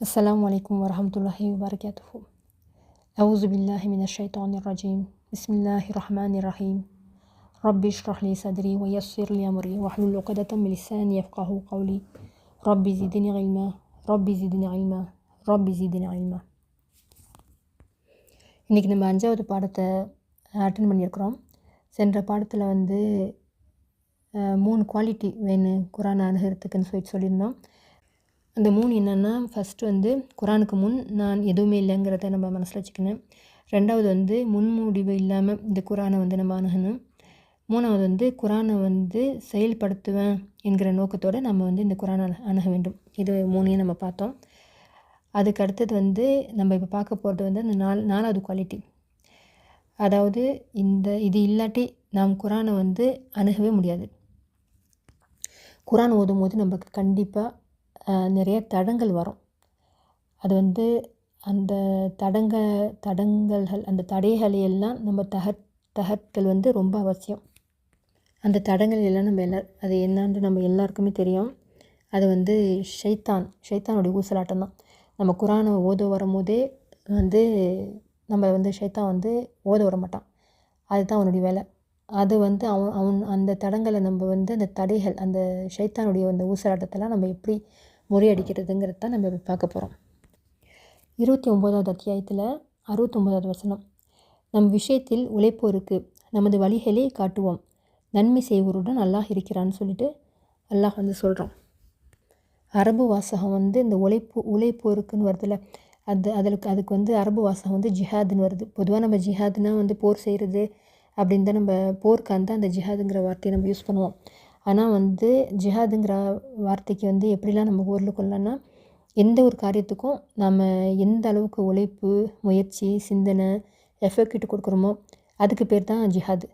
السلام عليكم ورحمة الله وبركاته. أعوذ بالله من الشيطان الرجيم. بسم الله الرحمن الرحيم. ربي اشرح لي صدري ويسر لي أمري واحلل عقدة من لساني يفقهوا قولي. ربي زدني علما ربي زدني علما ربي زدني علما. இன்றைக்கி நம்ம 5வது பாடத்தை அட்டன் பண்ணியிருக்கிறோம். சென்ற பாடத்தில் 3 குவாலிட்டி வேணும் குரான் அணுகிறதுக்குன்னு சொல்லியிருந்தோம். அந்த 3 என்னென்னா, ஃபஸ்ட்டு குரானுக்கு முன் நான் எதுவுமே இல்லைங்கிறத நம்ம மனசில் வச்சுக்கணும். 2வது முன்முடிவு இல்லாமல் இந்த குரானை நம்ம அணுகணும். 3வது குரானை செயல்படுத்துவேன் என்கிற நோக்கத்தோடு நம்ம இந்த குரானை அணுக வேண்டும். இது 3ஐயும் நம்ம பார்த்தோம். அதுக்கு அடுத்தது நம்ம இப்போ பார்க்க போகிறது அந்த 4வது குவாலிட்டி. அதாவது இது இல்லாட்டி நாம் குரானை அணுகவே முடியாது. குரான் ஓதும் போது நமக்கு கண்டிப்பாக நிறைய தடங்கள் வரும். அது அந்த தடங்கல்கள் அந்த தடைகளை எல்லாம் நம்ம தகர்த்தல் ரொம்ப அவசியம். அந்த தடங்கள் எல்லாம் அது என்னான்னு நம்ம எல்லாருக்குமே தெரியும். அது ஷைத்தானுடைய ஊசலாட்டம் தான். நம்ம குரானை ஓத வரும்போதே நம்ம ஷைத்தான் ஓத வர மாட்டான். அதுதான் அவனுடைய வேலை. அது அவன் அந்த தடங்களை நம்ம அந்த தடைகள் அந்த ஷைத்தானுடைய அந்த ஊசலாட்டத்தெல்லாம் நம்ம எப்படி முறியடிக்கிறதுங்கிறது தான் நம்ம பார்க்க போகிறோம். 29வது அத்தியாயத்தில் 69வது வசனம். நம் விஷயத்தில் உழைப்போருக்கு நமது வழிகளை காட்டுவோம், நன்மை செய்வோருடன் அல்லாஹ் இருக்கிறான்னு சொல்லிட்டு அல்லாஹ் சொல்கிறான். அரபு வாசகம் இந்த உழைப்போருக்குன்னு வருதுல்ல, அதுக்கு அரபு வாசகம் ஜிஹாதுன்னு வருது. பொதுவாக நம்ம ஜிஹாதுன்னா போர் செய்கிறது அப்படின்னு தான் நம்ம போருக்கு அந்த ஜிஹாதுங்கிற வார்த்தையை நம்ம யூஸ் பண்ணுவோம். ஆனால் ஜிஹாதுங்கிற வார்த்தைக்கு எப்படிலாம் நம்ம ஊரில் கொள்ளலாம்னா, எந்த ஒரு காரியத்துக்கும் நம்ம எந்த அளவுக்கு உழைப்பு, முயற்சி, சிந்தனை, எஃபெக்ட் கொடுக்குறோமோ அதுக்கு பேர் தான் ஜிஹாது.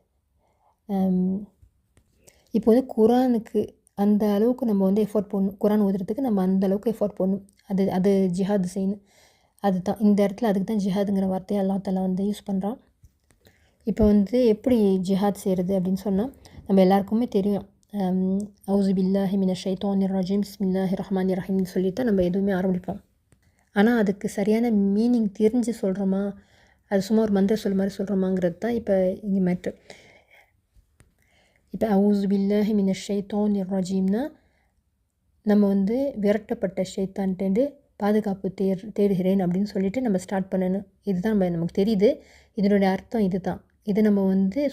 இப்போ குரானுக்கு அந்த அளவுக்கு நம்ம எஃபோர்ட் போடணும். குரான் ஓதுறதுக்கு நம்ம அந்த அளவுக்கு எஃபோர்ட் போடணும். அது ஜிஹாது செய்யணும். அதுதான் இந்த இடத்துல அதுக்கு தான் ஜிஹாதுங்கிற வார்த்தையை அல்லாஹ் தஆலா யூஸ் பண்ணுறான். இப்போ எப்படி ஜிஹாத் செய்கிறது அப்படின்னு சொன்னால், நம்ம எல்லாருக்குமே தெரியும். அவுஸு பில்லாஹி மினஷ் ஷைத்தானிர் ரஜீம் பிஸ்மில்லாஹிர் ரஹ்மானிர் ரஹீம்னு சொல்லி தான் நம்ம எதுவுமே ஆரம்பிப்போம். ஆனால் அதுக்கு சரியான மீனிங் தெரிஞ்சு சொல்கிறோமா, அது சும்மா ஒரு மந்திர சொல் மாதிரி சொல்கிறோமாங்கிறது தான் இப்போ இங்கே மேட்ரு. இப்போ அவுஸு பில்லாஹி மினஷ் ஷைத்தானிர் ரஜீம்னா நம்ம விரட்டப்பட்ட ஷைத்தான்ட்டேருந்து பாதுகாப்பு தேடுகிறேன் அப்படின்னு சொல்லிட்டு நம்ம ஸ்டார்ட் பண்ணணும். இதுதான் நமக்கு தெரியுது. இதனுடைய அர்த்தம் இது தான். இது நம்ம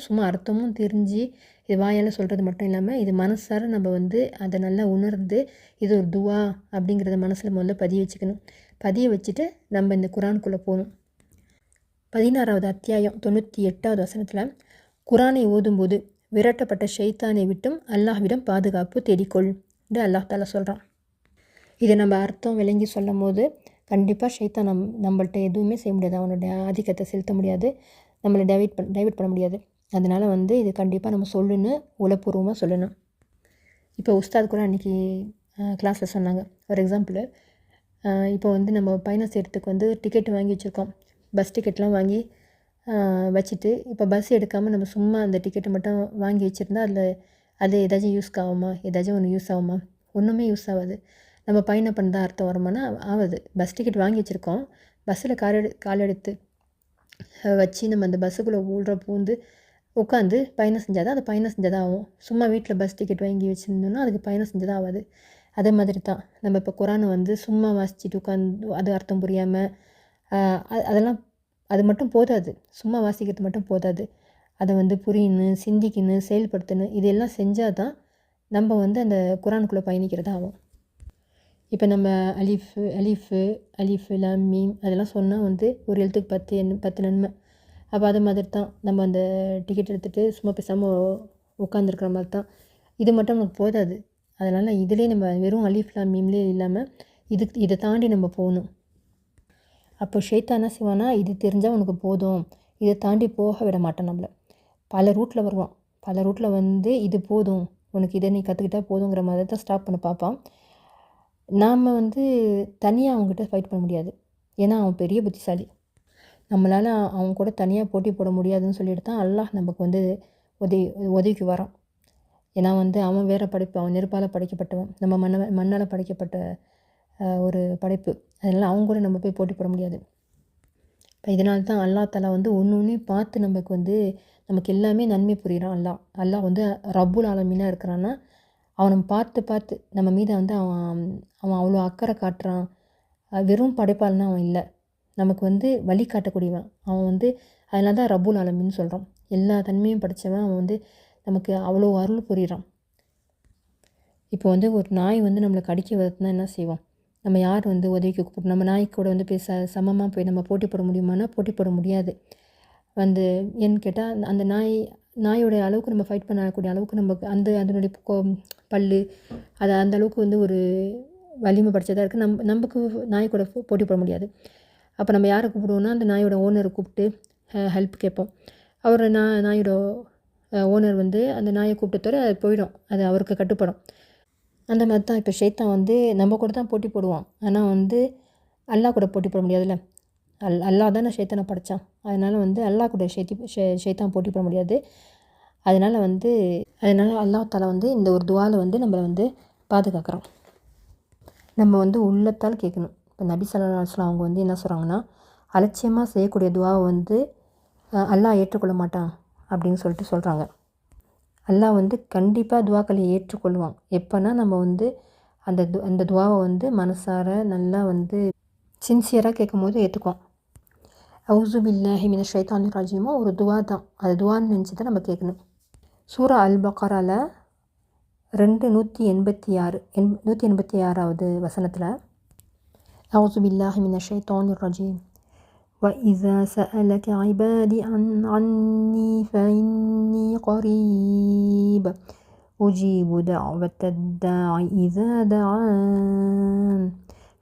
சும்மா அர்த்தமும் தெரிஞ்சு இது வாயால் சொல்கிறது மட்டும் இல்லாமல் இது மனசார நம்ம அதை நல்லா உணர்ந்து இது ஒரு துவா அப்படிங்கிறத மனசில் முதல்ல பதிய வச்சுக்கணும். பதிய வச்சுட்டு நம்ம இந்த குரானுக்குள்ளே போகணும். 16வது அத்தியாயம் 98வது வசனத்தில், குரானை ஓதும்போது விரட்டப்பட்ட ஷைத்தானை விட்டும் அல்லாஹ்விடம் பாதுகாப்பு தேடிக்கொள் என்று அல்லாஹ் தஆலா சொல்கிறான். இதை நம்ம அர்த்தம் விளங்கி சொல்லும் போது கண்டிப்பாக ஷைத்தான் நம்மள்ட்ட எதுவுமே செய்ய முடியாது. அவனுடைய ஆதிக்கத்தை செலுத்த முடியாது, நம்மளை டைவர்ட் பண்ண முடியாது. அதனால் இது கண்டிப்பாக நம்ம சொல்லணும், உளப்பூர்வமாக சொல்லணும். இப்போ உஸ்தாத் கூட அன்றைக்கி கிளாஸில் சொன்னாங்க. ஃபார் எக்ஸாம்பிள், இப்போ நம்ம பயணம் செய்கிறதுக்கு டிக்கெட் வாங்கி வச்சுருக்கோம். பஸ் டிக்கெட்லாம் வாங்கி வச்சுட்டு இப்போ பஸ் எடுக்காமல் நம்ம சும்மா அந்த டிக்கெட்டை மட்டும் வாங்கி வச்சுருந்தா அது ஏதாச்சும் யூஸ்க்கு ஆகுமா? ஏதாச்சும் ஒன்று யூஸ் ஆகுமா? ஒன்றுமே யூஸ் ஆகாது. நம்ம பயணம் பண்ண அர்த்தம் வருமானா ஆகுது. பஸ் டிக்கெட் வாங்கி வச்சுருக்கோம், பஸ்ஸில் கால் எடுத்து வச்சு நம்ம அந்த பஸ்ஸுக்குள்ளே பூந்து உட்காந்து பயணம் செஞ்சால் தான் அது பயணம் செஞ்சதாக ஆகும். சும்மா வீட்டில் பஸ் டிக்கெட் வாங்கி வச்சுருந்தோன்னா அதுக்கு பயணம் செஞ்சதாக ஆகாது. அதே மாதிரி தான் நம்ம இப்போ குரானை சும்மா வாசிச்சுட்டு உட்காந்து அது அர்த்தம் புரியாமல் அதெல்லாம் அது மட்டும் போதாது. சும்மா வாசிக்கிறது மட்டும் போதாது. அதை புரியணும், சிந்திக்கணும், செயல்படுத்தணும். இதெல்லாம் செஞ்சால் தான் நம்ம அந்த குரானுக்குள்ளே பயணிக்கிறதா ஆகும். இப்போ நம்ம அலிஃப் லாம் மீம் அதெல்லாம் சொன்னால் ஒரு எழுத்துக்கு 10 நன்மை. அப்போ அது மாதிரி தான் நம்ம அந்த டிக்கெட் எடுத்துகிட்டு சும்மா பேசாமல் உட்காந்துருக்குற மாதிரி தான். இது மட்டும் நமக்கு போதாது. அதனால் இதிலே நம்ம வெறும் அலிஃப் லாம் மீம்லேயே இல்லாமல் இதை தாண்டி நம்ம போகணும். அப்போ ஷைத்தான் என்ன செய்வானா, இது தெரிஞ்சால் உனக்கு போதும், இதை தாண்டி போக விட மாட்டான் நம்மளை. பல ரூட்டில் வருவான். பல ரூட்டில் இது போதும், உனக்கு இதை நீ கற்றுக்கிட்டா போதுங்கிற மாதிரி தான் ஸ்டாப் பண்ண பார்ப்பான். நாம் தனியாக அவங்ககிட்ட ஃபைட் பண்ண முடியாது. ஏன்னா அவன் பெரிய புத்திசாலி. நம்மளால் அவங்க கூட தனியாக போட்டி போட முடியாதுன்னு சொல்லிட்டு தான் அல்லாஹ் நமக்கு உதவிக்கு வரான். ஏன்னா அவன் வேறு படைப்பு, அவன் நெருப்பால் படைக்கப்பட்டவன், நம்ம மண்ணால் படைக்கப்பட்ட ஒரு படைப்பு. அதனால் அவங்க கூட நம்ம போய் போட்டி போட முடியாது. இப்போ இதனால தான் அல்லாஹ் தஆலா வந்து ஒன்று ஒன்றையும் பார்த்து நமக்கு எல்லாமே நன்மை புரிகிறான். அல்லாஹ் வந்து ரப்புல் ஆலமீனாக இருக்கிறான்னா அவனை பார்த்து பார்த்து நம்ம மீது வந்து அவன் அவன் அவ்வளோ அக்கறை காட்டுறான். வெறும் படைப்பாளனா அவன் இல்லை, நமக்கு வந்து வழி காட்டக்கூடியவன் அவன் வந்து. அதனால தான் ரப்புல் ஆலமீன்னு சொல்கிறான். எல்லா தன்மையும் படித்தவன் அவன் வந்து நமக்கு அவ்வளோ அருள் புரிகிறான். இப்போ வந்து ஒரு நாய் வந்து நம்மளை கடிக்க வருதுன்னா என்ன செய்வோம்? நம்ம யார் வந்து உதவிக்கு கூப்பிட்டு நம்ம நாய்க்கு கூட வந்து போய் சமமாக போய் நம்ம போட்டி போட முடியுமானா போட்டி போட முடியாது. வந்து ஏன்னு கேட்டால் அந்த நாயோடைய அளவுக்கு நம்ம ஃபைட் பண்ணக்கூடிய அளவுக்கு நமக்கு அதனுடைய பல் அது அந்த அளவுக்கு வந்து ஒரு வலிமை படித்ததாக இருக்குது. நமக்கு நாய் கூட போட்டி போட முடியாது. அப்போ நம்ம யாரை கூப்பிடுவோம்னா அந்த நாயோட ஓனரை கூப்பிட்டு ஹெல்ப் கேட்போம். அவர் நாயோட ஓனர் வந்து அந்த நாயை கூப்பிட்டதோட அது போயிடும், அது அவருக்கு கட்டுப்படும். அந்த மாதிரி தான் இப்போ ஷைத்தான் வந்து நம்ம கூட தான் போட்டி போடுவான். ஆனால் வந்து அல்லாஹ் கூட போட்டி போட முடியாதுல்ல. அல்லாஹ் தான் ஷைத்தானை படைத்தான். அதனால் வந்து அல்லாஹ் கூட ஷைத்தான் போட்டி போட முடியாது. அதனால் அல்லாஹ் தஆலா வந்து இந்த ஒரு துஆவில் வந்து நம்மளை வந்து பாதுகாக்கிறான். நம்ம வந்து உள்ளத்தால் கேட்கணும். இப்போ நபி ஸல்லல்லாஹு அலைஹி வஸல்லம் அவங்க வந்து என்ன சொல்கிறாங்கன்னா, அலட்சியமாக செய்யக்கூடிய துஆவை வந்து அல்லாஹ் ஏற்றுக்கொள்ள மாட்டான் அப்படின்னு சொல்கிறாங்க. அல்லாஹ் வந்து கண்டிப்பாக துஆக்களை ஏற்றுக்கொள்வான். எப்போனா நம்ம வந்து அந்த துஆவை வந்து மனசார நல்லா வந்து சின்சியராக கேட்கும் போது ஏற்றுக்குவோம். அவுஸு பில்லாஹி மினஷ் ஷைத்தானிர் ரஜீம் ஒரு துஆ தான். அது துஆன்னு நினச்சி தான் நம்ம கேட்கணும். சூரா அல் பக்ரால 186வது வசனத்தில் அவுஸு பில்லாஹி மினஷ் ஷைத்தானிர் ரஜீம் وَإِذَا سَأَلَكَ عِبَادِي عَنِّي فَإِنِّي قَرِيبٌ أُجِيبُ دَعْوَةَ الدَّاعِ إِذَا دَعَانِ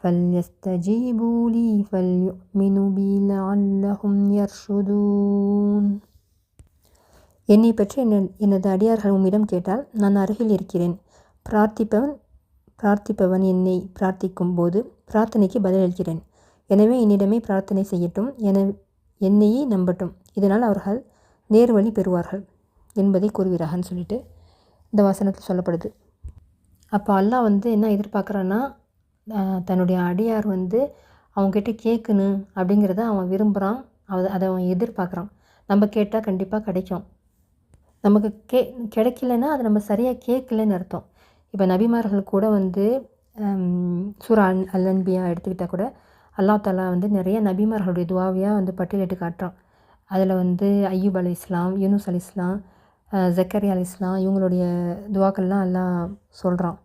فَلْيَسْتَجِيبُوا لِي فَلْيُؤْمِنُوا بِي لَعَلَّهُمْ يَرْشُدُونَ. என்னை பற்றி எனது அடியார்கள் உம்மிடம் கேட்டால் நான் அருகில் இருக்கிறேன். பிரார்த்திப்பவன் என்னை பிரார்த்திக்கும் போது பிரார்த்தனைக்கு பதிலளிக்கிறேன். எனவே என்னிடமே பிரார்த்தனை செய்யட்டும், என்னையே நம்பட்டும், இதனால் அவர்கள் நேர்வழி பெறுவார்கள் என்பதை கூறுகிறான்னு சொல்லிட்டு இந்த வசனத்தில் சொல்லப்படுது. அப்போ அல்லாஹ் வந்து என்ன எதிர்பார்க்குறான்னா, தன்னுடைய அடியார் வந்து அவங்ககிட்ட கேட்கணும் அப்படிங்கிறத அவன் விரும்புகிறான். அதை அவன் எதிர்பார்க்குறான். நம்ம கேட்டால் கண்டிப்பாக கிடைக்கும். நமக்கு கிடைக்கலன்னா அது நம்ம சரியாக கேட்கலன்னு அர்த்தம். இப்போ நபிமார்கள் கூட வந்து சூரா அல் அன்பியா எடுத்துக்கிட்டால் கூட அல்லாஹ் தஆலா வந்து நிறைய நபிமார்களுடைய துஆவையாக வந்து பட்டியலிட்டு காட்டுறான். அதில் வந்து ஐயூப் அலைஹிஸ்ஸலாம், யூனுஸ் அலைஹிஸ்ஸலாம், ஜக்கரியா அலைஹிஸ்ஸலாம் இவங்களுடைய துஆக்கள்லாம் அல்லாஹ் சொல்கிறான்.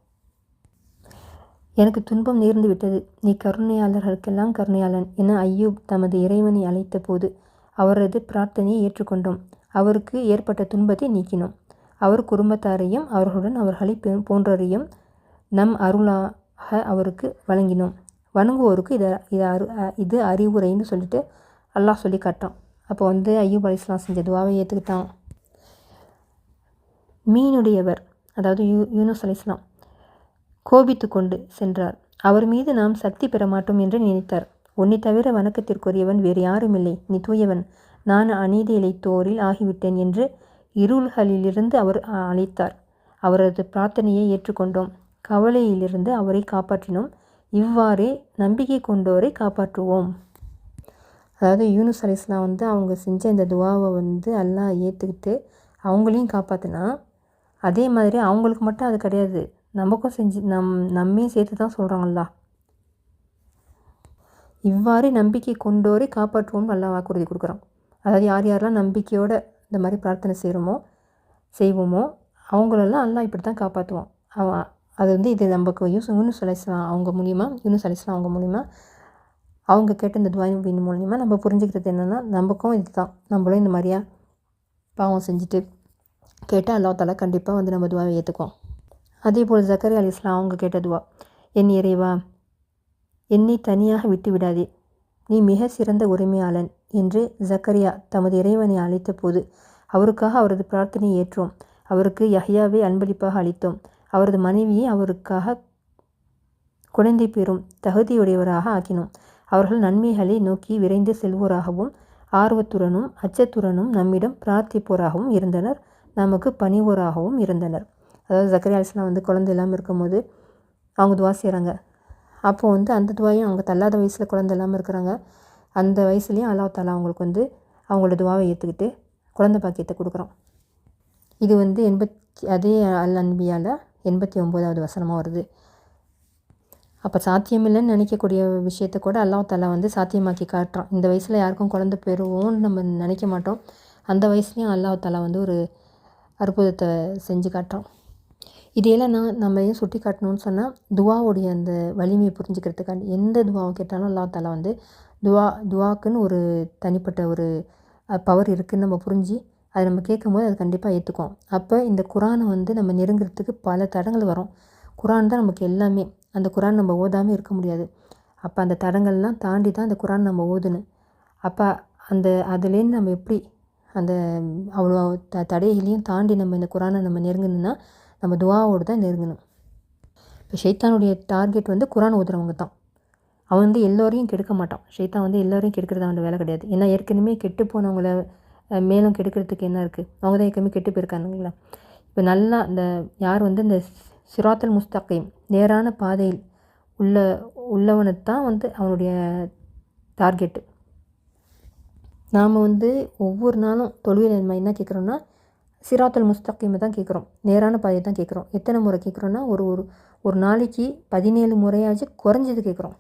எனக்கு துன்பம் நேர்ந்து விட்டது, நீ கருணையாளர்களுக்கெல்லாம் கருணையாளன் என ஐயூப் தமது இறைவனை அழைத்த போது அவரது பிரார்த்தனையை ஏற்றுக்கொண்டோம். அவருக்கு ஏற்பட்ட துன்பத்தை நீக்கினோம். அவர் குடும்பத்தாரையும் அவர்களுடன் அவர்களை போன்றோரையும் நம் அருளாக அவருக்கு வழங்கினோம். வணங்குவோருக்கு இது அறிவுரைன்னு சொல்லிட்டு அல்லாஹ் சொல்லி காட்டான். அப்போ வந்து ஐயூப் அலைஹிஸ்ஸலாம் செஞ்ச துஆவை ஏற்றுக்கிட்டான். மீனுடையவர் அதாவது யூனுஸ் அலைஹிஸ்ஸலாம் கோபித்து கொண்டு சென்றார். அவர் மீது நாம் சக்தி பெற மாட்டோம் என்று நினைத்தார். உன்னை தவிர வணக்கத்திற்குரியவன் வேறு யாருமில்லை, நீ தூயவன், நான் அநீதி இழைத்தோரில் ஆகிவிட்டேன் என்று இருள்களிலிருந்து அவர் அழைத்தார். அவரது பிரார்த்தனையை ஏற்றுக்கொண்டோம். கவலையிலிருந்து அவரை காப்பாற்றினோம். இவ்வாறே நம்பிக்கை கொண்டோரை காப்பாற்றுவோம். அதாவது யூனுஸ் அலைஹிஸ்ஸலாம் வந்து அவங்க செஞ்ச இந்த துஆவை வந்து அல்லாஹ் ஏற்றுக்கிட்டு அவங்களையும் காப்பாற்றினா, அதே மாதிரி அவங்களுக்கு மட்டும் அது கிடையாது, நமக்கும் செஞ்சு நம்மையும் சேர்த்து தான் சொல்கிறாங்க அல்லாஹ். இவ்வாறு நம்பிக்கை கொண்டோரை காப்பாற்றுவோம் அல்லாஹ் வாக்குறுதி கொடுக்குறான். அதாவது யாரெல்லாம் நம்பிக்கையோடு இந்த மாதிரி பிரார்த்தனை செய்வோமோ அவங்களெல்லாம் அல்லாஹ் இப்படி தான் காப்பாற்றுவான். அது வந்து இது நமக்கு யூனுஸ் அலைஹிஸ்ஸலாம் அவங்க மூலிமா அவங்க கேட்ட இந்த துஆவின் மூலிமா நம்ம புரிஞ்சுக்கிறது என்னென்னா, நமக்கும் இது தான், நம்மளும் இந்த மாதிரியா பாவம் செஞ்சுட்டு கேட்டால் அல்லாஹ் தஆலா கண்டிப்பாக வந்து நம்ம துஆவை ஏற்றுக்குவோம். அதே போல் ஜக்கரியா அலைஹிஸ்ஸலாம் அவங்க கேட்ட துஆ, என் இறைவா, என்னை தனியாக விட்டு விடாதே, நீ மிக சிறந்த உரிமையாளன் என்று ஜக்கரியா தமது இறைவனை அழைத்த போது அவருக்காக அவரது பிரார்த்தனையை ஏற்றோம். அவருக்கு யஹ்யாவை அன்பளிப்பாக அளித்தோம். அவரது மனைவியை அவருக்காக குழந்தை பெறும் தகுதியுடையவராக ஆக்கினோம். அவர்கள் நன்மைகளை நோக்கி விரைந்து செல்வோராகவும் ஆர்வத்துடனும் அச்சத்துடனும் நம்மிடம் பிரார்த்திப்போராகவும் இருந்தனர், நமக்கு பணிவோராகவும் இருந்தனர். அதாவது ஜக்கரியா அலைஹிஸ்ஸலாம் வந்து குழந்தை இல்லாமல் இருக்கும்போது அவங்க துஆ செய்கிறாங்க. அப்போது வந்து அந்த துவாவையும் அவங்க தள்ளாத வயசில் குழந்தை இல்லாமல் இருக்கிறாங்க, அந்த வயசுலேயும் அல்லாஹ் தாலா அவங்களுக்கு வந்து அவங்களோட துவாவை ஏற்றுக்கிட்டு குழந்தை பாக்கியத்தை கொடுக்குறோம். இது வந்து அதே அல் அன்பியாவில் 89வது வசனமாக வருது. அப்போ சாத்தியமில்லைன்னு நினைக்கக்கூடிய விஷயத்தை கூட அல்லாஹ் தாலா வந்து சாத்தியமாக்கி காட்டுறான். இந்த வயசில் யாருக்கும் குழந்தை பெறுவோம்னு நம்ம நினைக்க மாட்டோம், அந்த வயசுலேயும் அல்லாஹ் தாலா வந்து ஒரு அற்புதத்தை செஞ்சு காட்டுறான். இதையெல்லாம் நம்ம ஏன் சுட்டி காட்டணும்னு சொன்னால், துவாவுடைய அந்த வலிமையை புரிஞ்சுக்கிறதுக்காண்டி. எந்த துவாவை கேட்டாலும் அல்லாஹ் தாலா வந்து துவாக்குன்னு ஒரு தனிப்பட்ட ஒரு பவர் இருக்குதுன்னு நம்ம புரிஞ்சு அதை நம்ம கேட்கும்போது அது கண்டிப்பாக ஏற்றுக்குவோம். அப்போ இந்த குரானை வந்து நம்ம நெருங்கிறதுக்கு பல தடங்கள் வரும். குரான் தான் நமக்கு எல்லாமே. அந்த குரான் நம்ம ஓதாமல் இருக்க முடியாது. அப்போ அந்த தடங்கள்லாம் தாண்டி தான் அந்த குரான் நம்ம ஓதணும். அப்போ அதுலேருந்து நம்ம எப்படி அந்த அவ்வளோ தடைகளையும் தாண்டி நம்ம இந்த குரானை நம்ம நெருங்கணுன்னா நம்ம துவாவோடு தான் நெருங்கணும். இப்போ ஷைத்தானுடைய டார்கெட் வந்து குரான் ஓதுறவங்க தான். அவன் வந்து எல்லோரையும் கெடுக்க மாட்டான். ஷைத்தான் வந்து எல்லோரையும் கெடுக்கிறது அவன் வேலை கிடையாது. ஏன்னா ஏற்கனவே கெட்டு போனவங்கள மேலும் கெடுக்கிறதுக்கு என்ன இருக்குது? அவங்க தான் ஏற்கனவே கெட்டு போயிருக்கானுங்களா. இப்போ நல்லா யார் வந்து இந்த சிராத்தல் முஸ்தகீம் நேரான பாதையில் உள்ளவனைத்தான் வந்து அவனுடைய டார்கெட்டு. நாம் வந்து ஒவ்வொரு நாளும் தொழுகையில் நம்ம என்ன கேட்குறோன்னா சிராத்தல் முஸ்தகீமை தான் கேட்குறோம், நேரான பாதையை தான் கேட்குறோம். எத்தனை முறை கேட்குறோன்னா ஒரு நாளைக்கு 17 முறையாச்சும் குறைஞ்சது கேட்குறோம்.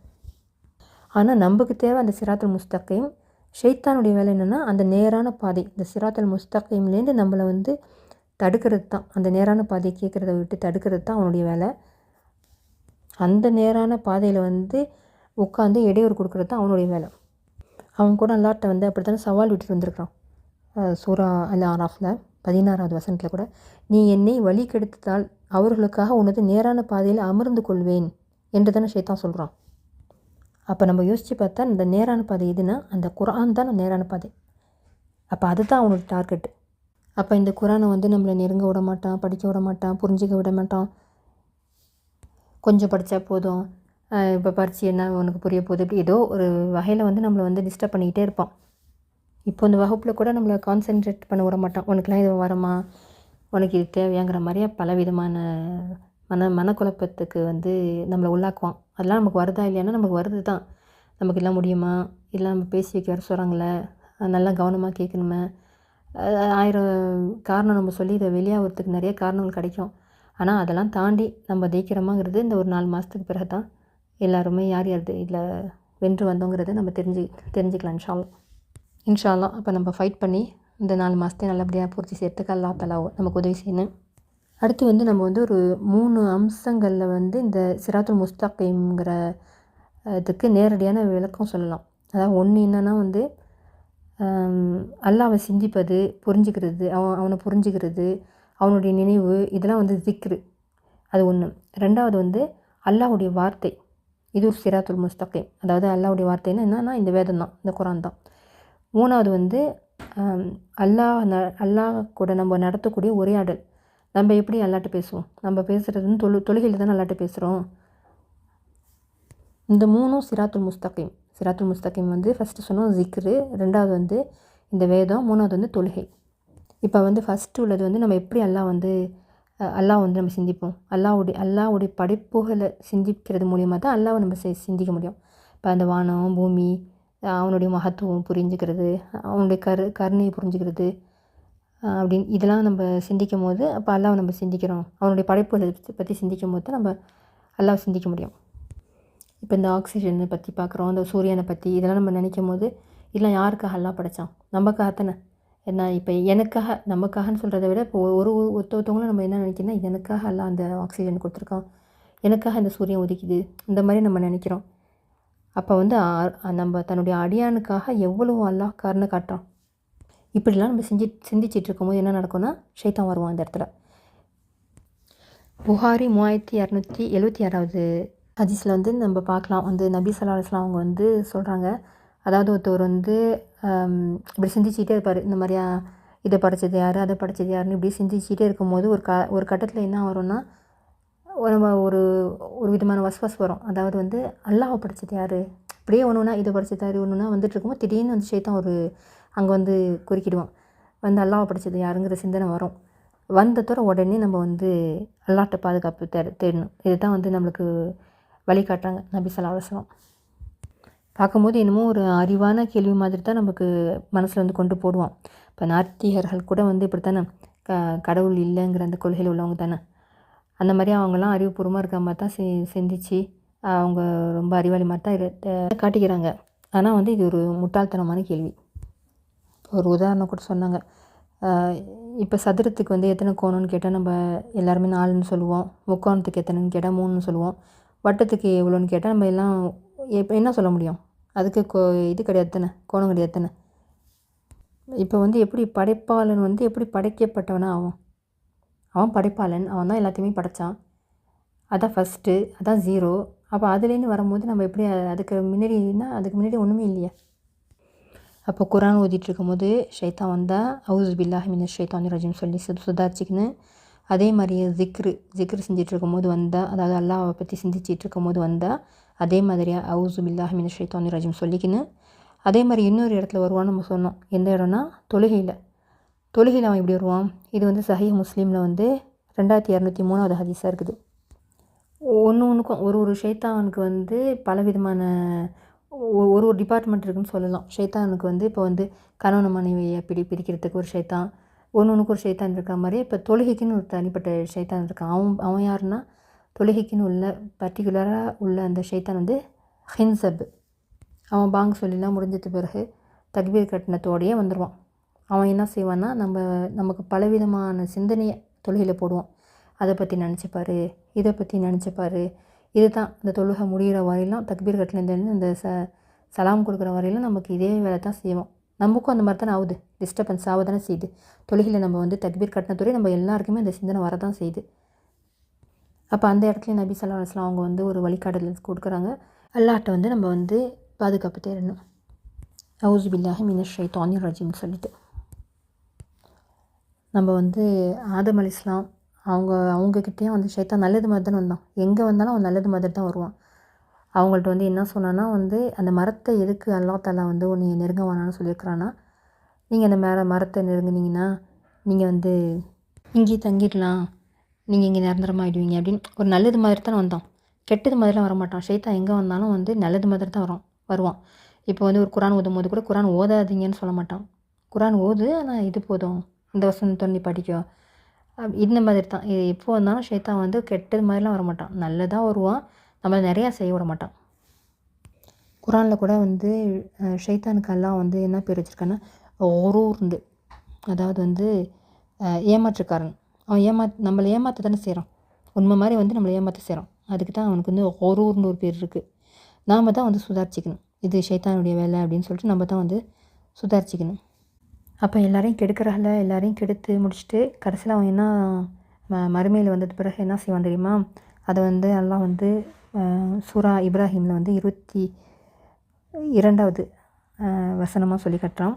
ஆனால் நமக்கு தேவை அந்த சிராத்தல் முஸ்தகீம். ஷைத்தானுடைய வேலை என்னென்னா அந்த நேரான பாதை, இந்த சிராத்தல் முஸ்தகீம்லேருந்து நம்மளை வந்து தடுக்கிறது தான். அந்த நேரான பாதையை கேட்குறத விட்டு தடுக்கிறது தான் அவனுடைய வேலை. அந்த நேரான பாதையில் வந்து உட்காந்து இடையூறு கொடுக்குறது தான் அவனுடைய வேலை. அவன் கூட அல்லாட்ட வந்து அப்படி தானே சவால் விட்டுட்டு வந்திருக்கான். சூரா அல் ஆராஃபில் 16வது வசனத்தில் கூட, நீ என்னை வழி கெடுத்தால் அவர்களுக்காக உனது நேரான பாதையில் அமர்ந்து கொள்வேன் என்று தானே ஷைத்தான் சொல்கிறான். அப்போ நம்ம யோசித்து பார்த்தா இந்த நேரான பாதை எதுனா அந்த குரான் தான் நேரான பாதை. அப்போ அதுதான் அவனோட டார்கெட்டு. அப்போ இந்த குரானை வந்து நம்மளை நெருங்க விட மாட்டான், படிக்க விட மாட்டான், புரிஞ்சிக்க விட மாட்டான். கொஞ்சம் படித்தா போதும், இப்போ பரிச்சு என்ன உனக்கு புரிய போகுது, இப்படி ஏதோ ஒரு வகையில் வந்து நம்மளை வந்து டிஸ்டர்ப் பண்ணிக்கிட்டே இருப்பான். இப்போ இந்த வகுப்பில் கூட நம்மளை கான்சென்ட்ரேட் பண்ண விட மாட்டான். உனக்குலாம் இது வரமா, உனக்கு இது தேவையாங்கிற மாதிரியே பலவிதமான மனக்குழப்பத்துக்கு வந்து நம்மளை உள்ளாக்குவான். அதெல்லாம் நமக்கு வருதா இல்லையானா நமக்கு வருது தான். நமக்கு எல்லாம் முடியுமா, இல்லை நம்ம பேசி வைக்க வர சொல்கிறாங்களே, நல்லா கவனமாக கேட்கணுமே, 1000 காரணம் நம்ம சொல்லி இதை வெளியாகிறதுக்கு நிறைய காரணங்கள் கிடைக்கும். ஆனால் அதெல்லாம் தாண்டி நம்ம ஜெயிக்கிறோமாங்கிறது இந்த ஒரு 4 மாதத்துக்கு பிறகு தான் எல்லாருமே யார் இதில் வென்று வந்தோங்கிறத நம்ம தெரிஞ்சுக்கலாம் இன்ஷா அல்லாஹ். அப்போ நம்ம ஃபைட் பண்ணி இந்த 4 மாதத்தையும் நல்லபடியாக பூர்த்தி செய்யறதுக்கு அல்லாஹ் தஆலா நமக்கு உதவி செய்யணும். அடுத்து வந்து நம்ம வந்து ஒரு 3 அம்சங்களில் வந்து இந்த சிராத்துல் முஸ்தகீம்ங்கிற இதுக்கு நேரடியான விளக்கம் சொல்லலாம். அதாவது ஒன்று என்னென்னா வந்து அல்லாஹ்வை சிந்திப்பது, புரிஞ்சுக்கிறது, அவனை புரிஞ்சுக்கிறது, அவனுடைய நினைவு, இதெல்லாம் வந்து திக்ரு, அது ஒன்று. ரெண்டாவது வந்து அல்லாஹ்வுடைய வார்த்தை, இது ஒரு சிராத்துல் முஸ்தகீம். அதாவது அல்லாஹ்வுடைய வார்த்தைன்னா என்னன்னா இந்த வேதம் தான், இந்த குரான் தான். மூணாவது வந்து அல்லாஹ் கூட நம்ம நடத்தக்கூடிய உரையாடல். நம்ம எப்படி அல்லாட்ட பேசுவோம், நம்ம பேசுகிறதுன்னு தொழுகையில் தான் அல்லாட்ட பேசுகிறோம். இந்த 3ம் சிராத்துல் முஸ்தகீம். சிராத்துல் முஸ்தகீம் வந்து ஃபஸ்ட்டு சொன்னோம் ஜிக்ரு, ரெண்டாவது வந்து இந்த வேதம், மூணாவது வந்து தொழுகை. இப்போ வந்து ஃபஸ்ட்டு உள்ளது வந்து நம்ம எப்படி அல்லாஹ் வந்து நம்ம சிந்திப்போம். அல்லாஹ்வுடைய படைப்புகளை சிந்திக்கிறது மூலியமாக தான் அல்லாஹ்வை நம்ம சிந்திக்க முடியும். இப்போ அந்த வானம் பூமி, அவனுடைய மகத்துவம் புரிஞ்சுக்கிறது, அவனுடைய கருணையை புரிஞ்சுக்கிறது அப்படின்னு இதெல்லாம் நம்ம சிந்திக்கும் போது அப்போ அல்லாஹ்வை நம்ம சிந்திக்கிறோம். அவனுடைய படைப்புகளை பற்றி சிந்திக்கும் போது தான் நம்ம அல்லாஹ்வை சிந்திக்க முடியும். இப்போ இந்த ஆக்சிஜனை பற்றி பார்க்குறோம், இந்த சூரியனை பற்றி, இதெல்லாம் நம்ம நினைக்கும் போது இதெல்லாம் யாருக்காக அல்லாஹ் படைத்தான்? நமக்காக தானே. என்ன இப்போ எனக்காக, நமக்காகன்னு சொல்கிறத விட இப்போ ஒருத்தவங்களும் நம்ம என்ன நினைக்கிறோன்னா எனக்காக அல்லாஹ் அந்த ஆக்சிஜன் கொடுத்துருக்கான், எனக்காக இந்த சூரியன் உதிக்குது, இந்த மாதிரி நம்ம நினைக்கிறோம். அப்போ வந்து நம்ம தன்னுடைய அடியானுக்காக எவ்வளோ அல்லாஹ் கருணை காட்டுறான். இப்படிலாம் நம்ம சிந்திச்சிட்டு இருக்கும்போது என்ன நடக்கும்னா ஷைத்தான் வருவான் இந்த இடத்துல. புகாரி 3276வது ஹதீஸில் வந்து நம்ம பார்க்கலாம். வந்து நபி ஸல்லல்லாஹு அலைஹி வஸல்லம் அவங்க வந்து சொல்கிறாங்க, அதாவது ஒருத்தவர் வந்து இப்படி சிந்திச்சிட்டே இருப்பார். இந்த மாதிரியா இதை படைச்சது யார், அதை படைச்சது யாருன்னு இப்படி சிந்திச்சிட்டே இருக்கும்போது ஒரு கட்டத்தில் என்ன வரும்னா நம்ம ஒரு விதமான வஸ்வாஸ் வரும். அதாவது வந்து அல்லாஹ்வை படைச்சது யார், இப்படியே ஒன்றுனா இதை படைச்சது யார் ஒன்றுனா வந்துட்டு இருக்கும்போது திடீர்னு வந்து ஷைத்தான் அங்கே வந்து குறுக்கிடுவான். வந்து அல்லாஹ்வை படைச்சது யாருங்கிற சிந்தனை வரும். வந்ததோட உடனே நம்ம வந்து அல்லாஹ்ட்ட பாதுகாப்பு தேடணும். இதுதான் வந்து நம்மளுக்கு வழிகாட்டுறாங்க நபி ஸல்லல்லாஹு அலைஹி வஸல்லம். பார்க்கும்போது என்னமோ ஒரு அறிவான கேள்வி மாதிரி தான் நமக்கு மனசில் வந்து கொண்டு போடுவான். இப்போ நாத்திகர்கள் கூட வந்து இப்படி தானே கடவுள் இல்லைங்கிற அந்த கொள்கையில் உள்ளவங்க தானே. அந்த மாதிரி அவங்களாம் அறிவுபூர்வமாக இருக்கிற மாதிரி தான் சிந்திச்சு அவங்க ரொம்ப அறிவாளி மாதிரி தான் காட்டிக்கிறாங்க. ஆனால் வந்து இது ஒரு முட்டாள்தனமான கேள்வி. ஒரு உதாரணம் கூட சொன்னாங்க. இப்போ சதுரத்துக்கு வந்து எத்தனை கோணம்னு கேட்டால் நம்ம எல்லாருமே 4ன்னு சொல்லுவோம். முக்கோணத்துக்கு எத்தனைன்னு கேட்டால் 3ன்னு சொல்லுவோம். வட்டத்துக்கு எவ்வளோன்னு கேட்டால் நம்ம எல்லாம் என்ன சொல்ல முடியும்? அதுக்கு இது கிடையாது தானே, கோணம் கிடையாது தானே. இப்போ வந்து எப்படி படைப்பாளன் வந்து எப்படி படைக்கப்பட்டவனா அவன் படைப்பாளன், அவன் தான் எல்லாத்தையுமே படைத்தான். அதான் ஃபஸ்ட்டு, அதான் 0. அப்போ அதுலேருந்து வரும்போது நம்ம எப்படி அதுக்கு முன்னாடி ஒன்றுமே இல்லையா? அப்போ குரான் ஓதிட்டு இருக்கும்போது ஷைத்தான் வந்தால் அவுஸ் பில்லாஹி மினஷ் ஷைத்தானிர் ரஜீம் சொல்லி சுதாரிச்சிக்கின்னு, அதே மாதிரியே ஜிக்ரு செஞ்சிட்டு இருக்கும்போது வந்தால், அதாவது அல்லாஹ்வை பற்றி சிந்திச்சிட்டு இருக்கும்போது வந்தால் அதே மாதிரியா அவுஸ் பில்லாஹி மினஷ் ஷைத்தானிர் ரஜீம் சொல்லிக்கின்னு, அதே மாதிரி இன்னொரு இடத்துல வருவான்னு நம்ம சொன்னோம். எந்த இடம்னா தொழுகையில் அவன் எப்படி வருவான்? இது வந்து சஹீஹ் முஸ்லீமில் வந்து 2203வது ஹதீஸாக இருக்குது. ஒன்றுக்கும் ஒரு ஷைத்தானுக்கு வந்து பலவிதமான ஒரு டிபார்ட்மெண்ட் இருக்குதுன்னு சொல்லலாம். ஷைத்தானுக்கு வந்து இப்போ வந்து கணவன் மனைவியை பிரிக்கிறதுக்கு ஒரு ஷைத்தான், ஒன்றுக்கு ஒரு ஷைத்தான் இருக்கிற மாதிரி இப்போ தொழுகைக்குன்னு ஒரு தனிப்பட்ட ஷைத்தான் இருக்கான். அவன் யாருன்னா தொழுகைக்குன்னு உள்ள பர்டிகுலராக உள்ள அந்த ஷைத்தான் வந்து ஹின்சப். அவன் பாங்கு சொல்லிலாம் முடிஞ்சது பிறகு தக்பீர் கட்டினத்தோடையே வந்துடுவான். அவன் என்ன செய்வான்னா நமக்கு பலவிதமான சிந்தனையை தொழுகையில் போடுவான். அதை பற்றி நினச்சிப்பார், இதை பற்றி நினச்சிப்பார். இதுதான் இந்த தொழுகை முடிகிற வரையிலும், தக்பீர் கட்டிலேருந்து இந்த சலாம் கொடுக்குற வரையிலும் நமக்கு இதே வேலை தான் செய்வோம். நமக்கும் அந்த மாதிரி தானே ஆகுது, டிஸ்டர்பன்ஸ் ஆக தானே செய்யுது. தொழுகையில் நம்ம வந்து தக்பீர் கட்டினத்தோடய நம்ம எல்லாருக்குமே அந்த சிந்தனை வரதான் செய்யுது. அப்போ அந்த இடத்துல நபி ஸல்லல்லாஹு அலைஹி வஸல்லம் அவங்க வந்து ஒரு வழிகாட்டல் கொடுக்குறாங்க. அல்லாஹ்ட்ட வந்து நம்ம வந்து பாதுகாப்பு தேடணும். அவுஸ் பில்லாஹி மினஷ் ஷைத்தானிர் ரஜீம்னு சொல்லிட்டு நம்ம வந்து ஆதம் அலைஹிஸ்ஸலாம் அவங்கக்கிட்டேயும் வந்து ஷைத்தான் நல்லது மாதிரி தானே வந்தான். எங்கே வந்தாலும் அவன் நல்லது மாதிரி தான் வருவான். அவங்கள்ட்ட வந்து என்ன சொன்னான்னா வந்து அந்த மரத்தை எதுக்கு அல்லாஹ் தஆலா வந்து உன்னை நெருங்க வேணான்னு சொல்லியிருக்கிறான்னா, நீங்கள் அந்த மரத்தை நெருங்குனீங்கன்னா நீங்கள் வந்து இங்கேயே தங்கிடலாம், நீங்கள் இங்கே நிரந்தரமாகிடுவீங்க அப்படின்னு ஒரு நல்லது மாதிரி தானே வந்தான். கெட்டது மாதிரிலாம் வரமாட்டான். ஷைத்தான் எங்கே வந்தாலும் வந்து நல்லது மாதிரி தான் வருவான். இப்போ வந்து ஒரு குரான் ஓதும் போது கூட குரான் ஓதாதீங்கன்னு சொல்ல மாட்டான். குரான் ஓது, ஆனால் இது போதும், இந்த வசனத்தை நீ படிக்கோ, இந்த மாதிரி தான். இது எப்போ வந்தாலும் ஷைத்தான் வந்து கெட்டது மாதிரிலாம் வரமாட்டான், நல்லதாக வருவான். நம்மளை நிறையா செய்ய விட மாட்டான். குரானில் கூட வந்து ஷைத்தானுக்கு அல்லாஹ் வந்து என்ன பேர் வச்சுருக்கான்னா ஒரூர்ந்து, அதாவது வந்து ஏமாற்றுக்காரன். அவன் நம்மளை ஏமாற்ற தானே செய்கிறான். உண்மை மாதிரி வந்து நம்மளை ஏமாற்ற செய்கிறான். அதுக்கு தான் அவனுக்கு வந்து ஒரூர்னு ஒரு பேர் இருக்குது. நாம் தான் வந்து சுதாரிச்சிக்கணும், இது ஷைத்தானுடைய வேலை அப்படின்னு சொல்லிட்டு நம்ம தான் வந்து சுதாரிச்சிக்கணும். அப்போ எல்லாரையும் கெடுக்கிறால, எல்லாரையும் கெடுத்து முடிச்சுட்டு கடைசியில் அவன் என்ன மறுமையில் வந்தது பிறகு என்ன செய்வான் தெரியுமா? அதை வந்து அல்லாஹ் வந்து சூரா இப்ராஹிமில் வந்து 22வது வசனமாக சொல்லி கட்டுறான்.